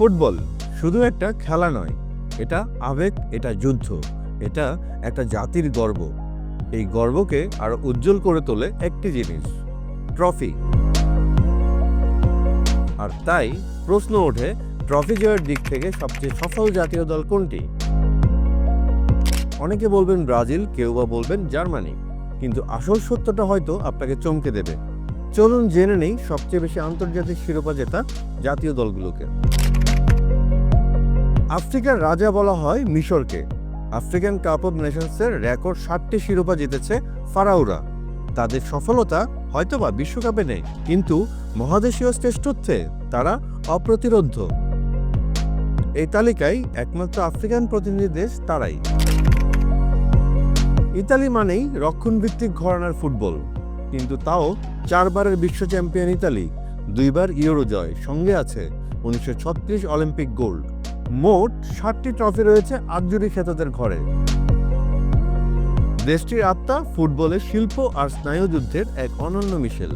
Football শুধু একটা খেলা নয়, এটা আবেগ, এটা যুদ্ধ, এটা একটা জাতির গর্ব। এই গর্বকে আরো উজ্জ্বল করে তোলে একটি জিনিস, ট্রফি। আর তাই প্রশ্ন ওঠে, ট্রফি জয়ের দিক থেকে সবচেয়ে সফল জাতীয় দল কোনটি? অনেকে বলবেন ব্রাজিল, কেউ বা বলবেন জার্মানি, কিন্তু আসল সত্যটা হয়তো আপনাকে চমকে দেবে। চলুন জেনে নেই সবচেয়ে বেশি আন্তর্জাতিক শিরোপা জেতা জাতীয় দলগুলোকে। আফ্রিকার রাজা বলা হয় মিশরকে। আফ্রিকান কাপ অব নেশনসের রেকর্ড 60টি শিরোপা জিতেছে ফারাওরা। তাদের সফলতা হয়তোবা বিশ্বকাপে নেই, কিন্তু মহাদেশীয় শ্রেষ্ঠত্বে তারা অপ্রতিরোধ্য। এই তালিকায় একমাত্র আফ্রিকান প্রতিনিধি দেশ তারাই। ইতালি মানেই রক্ষণভিত্তিক ঘরানার ফুটবল, কিন্তু তাও 4 বারের বিশ্ব চ্যাম্পিয়ন ইতালি, 2 বার ইউরো জয়, সঙ্গে আছে 1936 অলিম্পিক গোল্ড। মোট 60টি ট্রফি রয়েছে আঞ্জুরি খেতাদের ঘরে। দেশটির আত্মা ফুটবলের শিল্প আর স্নায়ুযুদ্ধের এক অনন্য মিশেল।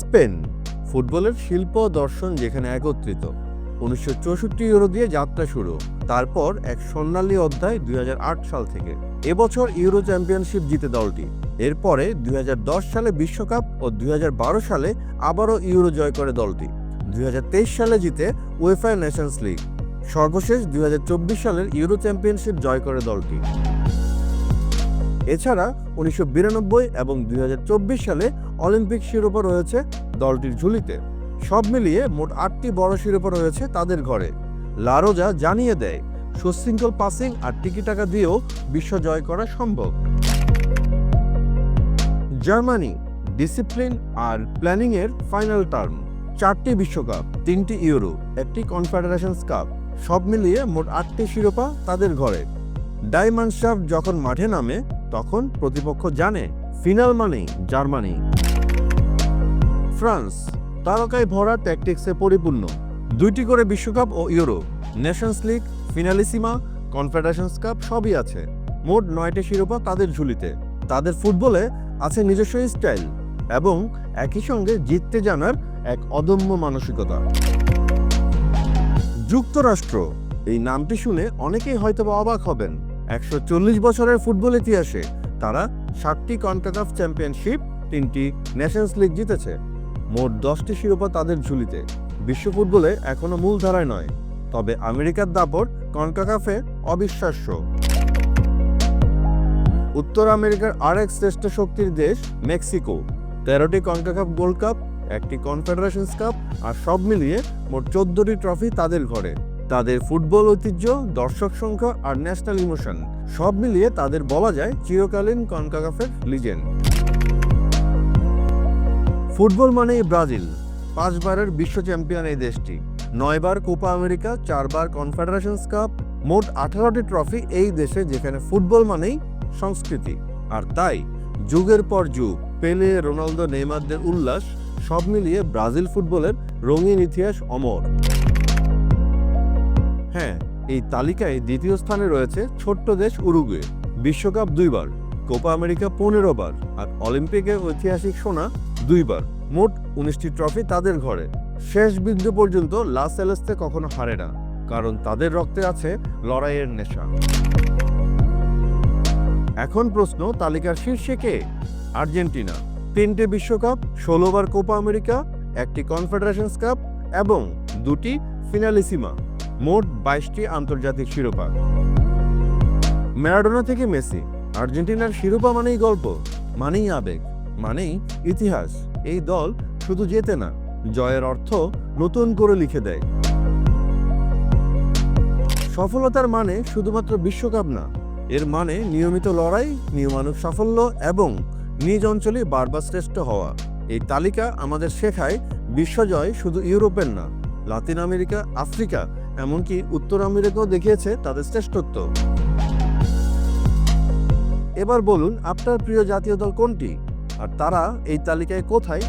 স্পেন ফুটবলের শিল্প দর্শন যেখানে একত্রিত। 1964 ইউরো দিয়ে যাত্রা শুরু, তারপর এক স্বর্ণালী অধ্যায় 2008 সাল থেকে। এবছর ইউরো চ্যাম্পিয়নশিপ জিতে দলটি। এরপরে 2010 সালে বিশ্বকাপ ও 2012 সালে আবারও ইউরো জয় করে দলটি। 2023 সালে জিতে উয়েফা নেশনস লিগ। সর্বশেষ 2024 সালের ইউরো চ্যাম্পিয়নশিপ জয় করে দলটি। এছাড়া 1992 এবং 2024 সালে অলিম্পিক শিরোপা রয়েছে দলটির ঝুলিতে। সব মিলিয়ে মোট 8টি বড় শিরোপা রয়েছে তাদের ঘরে। লা রোজা জানিয়ে দেয়, সুশৃঙ্খল পাসিং আর টিকি-টাকা দিয়েও বিশ্ব জয় করা সম্ভব। জার্মানি ডিসিপ্লিন আর প্ল্যানিং এর ফাইনাল টার্ম। 4টি বিশ্বকাপ, 3টি ইউরো, 1টি কনফেডারেশনস কাপ, সব মিলিয়ে মোট 8টি শিরোপা তাদের ঘরে। ডাই মানশাফট যখন মাঠে নামে তখন প্রতিপক্ষ জানে ফিনাল মানেই জার্মানি। ফ্রান্স তারকায় ভরা, ট্যাকটিক্সে পরিপূর্ণ। 2টি করে বিশ্বকাপ ও Euro, Nations League, Finalissima, Confederations Cup সবই আছে। মোট 9টি শিরোপা তাদের ঝুলিতে। তাদের ফুটবলে আছে নিজস্ব স্টাইল এবং একই সঙ্গে জিততে জানার এক অদম্য মানসিকতা। যুক্তরাষ্ট্র এই নামটি শুনে অনেকেই হয়তোবা অবাক হবেন। 140 বছরের ফুটবল ইতিহাসে তারা 7টি কনকাকাফ চ্যাম্পিয়নশিপ, 3টি নেশনস লিগ জিতেছে। মোট 10টি শিরোপা তাদের ঝুলিতে। বিশ্ব ফুটবলে এখনো মূল ধারায় নয়, তবে আমেরিকার দাপট কনকাকাফে অবিশ্বাস্য। উত্তর আমেরিকার আরেক শ্রেষ্ঠ শক্তির দেশ মেক্সিকো। 13টি কনকাকাফ গোল্ড কাপ, 1টি কনফেডারেশনস কাপ আর সব মিলিয়ে মোট 14টি ট্রফি তাদের ঘরে। তাদের ফুটবল ঐতিহ্য, দর্শক সংখ্যা আর ন্যাশনাল ইমোশন সব মিলিয়ে তাদের বলা যায় চিরকালীন কনকাকাফের লিজেন্ড। ফুটবল মানেই ব্রাজিল। 5 বারের বিশ্ব চ্যাম্পিয়ন এই দেশটি। 9 বার কোপা আমেরিকা, 4 বার কনফেডারেশনস কাপ, মোট 18টি ট্রফি এই দেশে, যেখানে ফুটবল মানেই সংস্কৃতি। আর তাই যুগের পর যুগ পেলে, রোনালদো, নেইমারদের উল্লাস সব মিলিয়ে ব্রাজিল ফুটবলের রঙিন ইতিহাস অমর। হ্যাঁ, এই তালিকায় দ্বিতীয় স্থানে রয়েছে ছোট্ট দেশ উরুগুয়ে। বিশ্বকাপ 2 বার, কোপা আমেরিকা 15 বার আর অলিম্পিকে ঐতিহাসিক সোনা 2 বার। মোট 19টি ট্রফি তাদের ঘরে। শেষ বিন্দু পর্যন্ত লা সেলেস্তে কখনো হারে না, কারণ তাদের রক্তে আছে লড়াইয়ের নেশা। এখন প্রশ্ন, তালিকার শীর্ষে কে? আর্জেন্টিনা। 3টে বিশ্বকাপ, 16 বার কোপা আমেরিকা, 1টি কনফেডারেশনস কাপ এবং 2টি ফিনালিসিমা। মোট 22টি আন্তর্জাতিক শিরোপা। ম্যারাডোনা থেকে মেসি। আর্জেন্টিনার শিরোপা মানেই গল্প, মানেই আবেগ, মানেই ইতিহাস। এই দল শুধু জেতে না, জয়ের অর্থ নতুন করে লিখে দেয়। সফলতার মানে শুধুমাত্র বিশ্বকাপ না, এর মানে নিয়মিত লড়াই, নিয়মানুগ সাফল্য এবং নিজ অঞ্চলে বারবার শ্রেষ্ঠ হওয়া। এই তালিকা আমাদের শেখায় বিশ্বজয় শুধু ইউরোপের না, লাতিন আমেরিকা, আফ্রিকা, এমনকি উত্তর আমেরিকাও দেখিয়েছে তাদের শ্রেষ্ঠত্ব। এবার বলুন, আপনার প্রিয় জাতীয় দল কোনটি আর তারা এই তালিকায় কোথায়?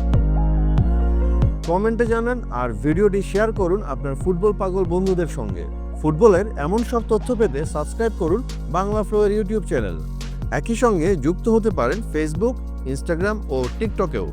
কমেন্টে জানান আর ভিডিওটি শেয়ার করুন আপনার ফুটবল পাগল বন্ধুদের সঙ্গে। ফুটবলের এমন সব তথ্য পেতে সাবস্ক্রাইব করুন বাংলা ফ্লো এর ইউটিউব চ্যানেল। একই সঙ্গে যুক্ত হতে পারেন ফেসবুক, ইনস্টাগ্রাম ও টিকটকেও।